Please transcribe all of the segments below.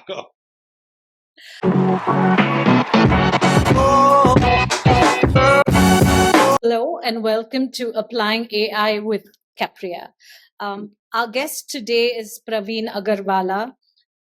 Hello and welcome to Applying AI with Capria. Our guest today is Praveen Agarwala,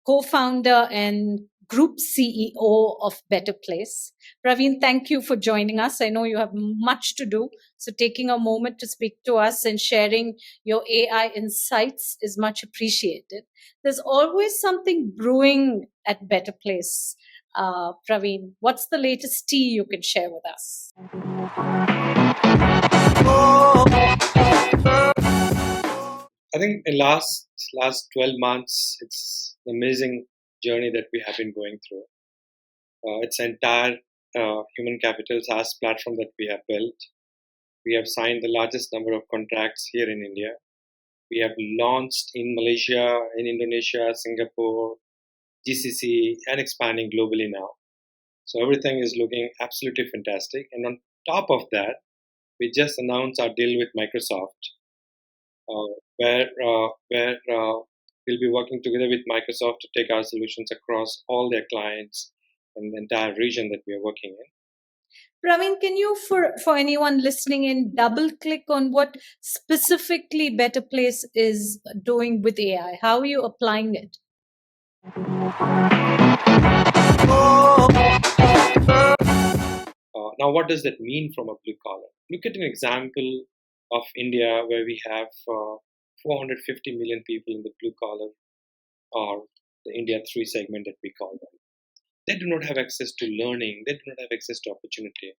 co-founder and Group CEO of BetterPlace. Praveen, thank you for joining us. I know you have much to do, so taking a moment to speak to us and sharing your AI insights is much appreciated. There's always something brewing at BetterPlace. Praveen, what's the latest tea you can share with us? I think in last 12 months, it's an amazing journey that we have been going through. It's an entire human capital SaaS platform that we have built. We have signed the largest number of contracts here in India. We have launched in Malaysia, in Indonesia, Singapore, GCC, and expanding globally now. So everything is looking absolutely fantastic. And on top of that, we just announced our deal with Microsoft, where we'll be working together with Microsoft to take our solutions across all their clients and the entire region that we are working in. Praveen, can you, for anyone listening in, double click on what specifically BetterPlace is doing with AI? How are you applying it? Now, what does that mean from a blue collar? Look at an example of India where we have 450 million people in the blue collar, or the India 3 segment that we call them. They do not have access to learning. They do not have access to opportunity.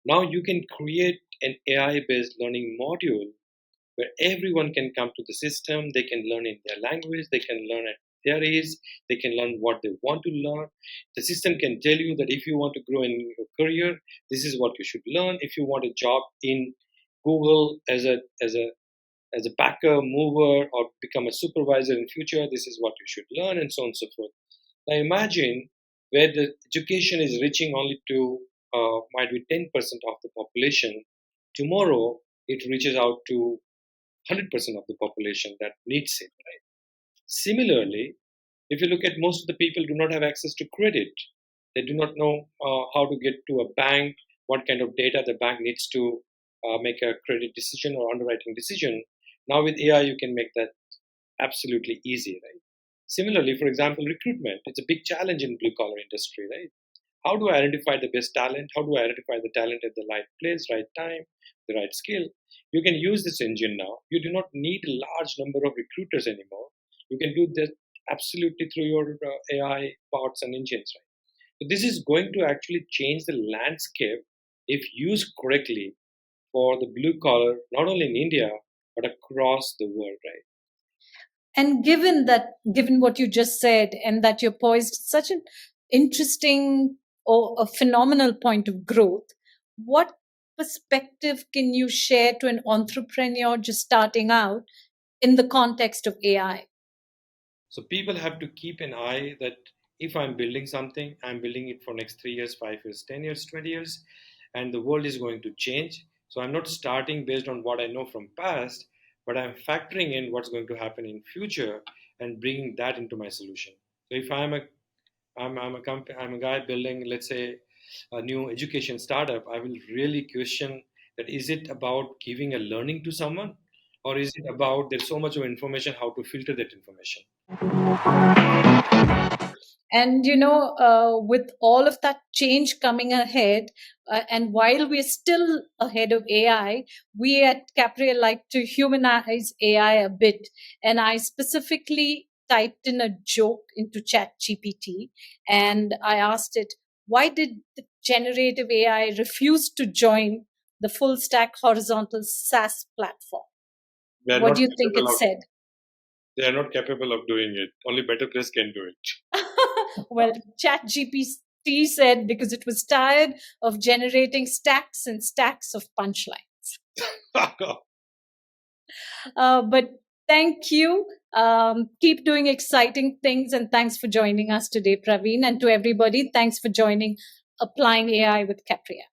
Now you can create an AI-based learning module where everyone can come to the system. They can learn in their language. They can learn at their age. They can learn what they want to learn. The system can tell you that if you want to grow in your career, this is what you should learn. If you want a job in Google as a backer, mover, or become a supervisor in future, this is what you should learn, and so on and so forth. Now imagine where the education is reaching only to might be 10% of the population. Tomorrow it reaches out to 100% of the population that needs it. Right? Similarly, if you look at most of the people do not have access to credit. They do not know how to get to a bank, what kind of data the bank needs to make a credit decision or underwriting decision. Now with AI, you can make that absolutely easy, right? Similarly, for example, recruitment. It's a big challenge in blue collar industry, right? How do I identify the best talent? How do I identify the talent at the right place, right time, the right skill? You can use this engine now. You do not need a large number of recruiters anymore. You can do that absolutely through your AI parts and engines, right? So this is going to actually change the landscape if used correctly for the blue collar, not only in India, but across the world, right? And given what you just said, and that you're poised such an interesting or a phenomenal point of growth, what perspective can you share to an entrepreneur just starting out in the context of AI? So people have to keep an eye that if I'm building something, I'm building it for next 3 years, 5 years, 10 years, 20 years, and the world is going to change. So I'm not starting based on what I know from past, but I'm factoring in what's going to happen in future and bringing that into my solution. So if I'm a guy building, let's say, a new education startup, I will really question that: is it about giving a learning to someone, or is it about there's so much of information, how to filter that information? And with all of that change coming ahead, and while we're still ahead of AI, we at Capria like to humanize AI a bit. And I specifically typed in a joke into Chat GPT, and I asked it, why did the generative AI refuse to join the full stack horizontal SaaS platform? They are What not do you think it capable of. said? They are not capable of doing it. Only BetterPlace can do it. Well, ChatGPT said because it was tired of generating stacks and stacks of punchlines. But thank you. Keep doing exciting things, and thanks for joining us today, Praveen. And to everybody, thanks for joining Applying AI with Capria.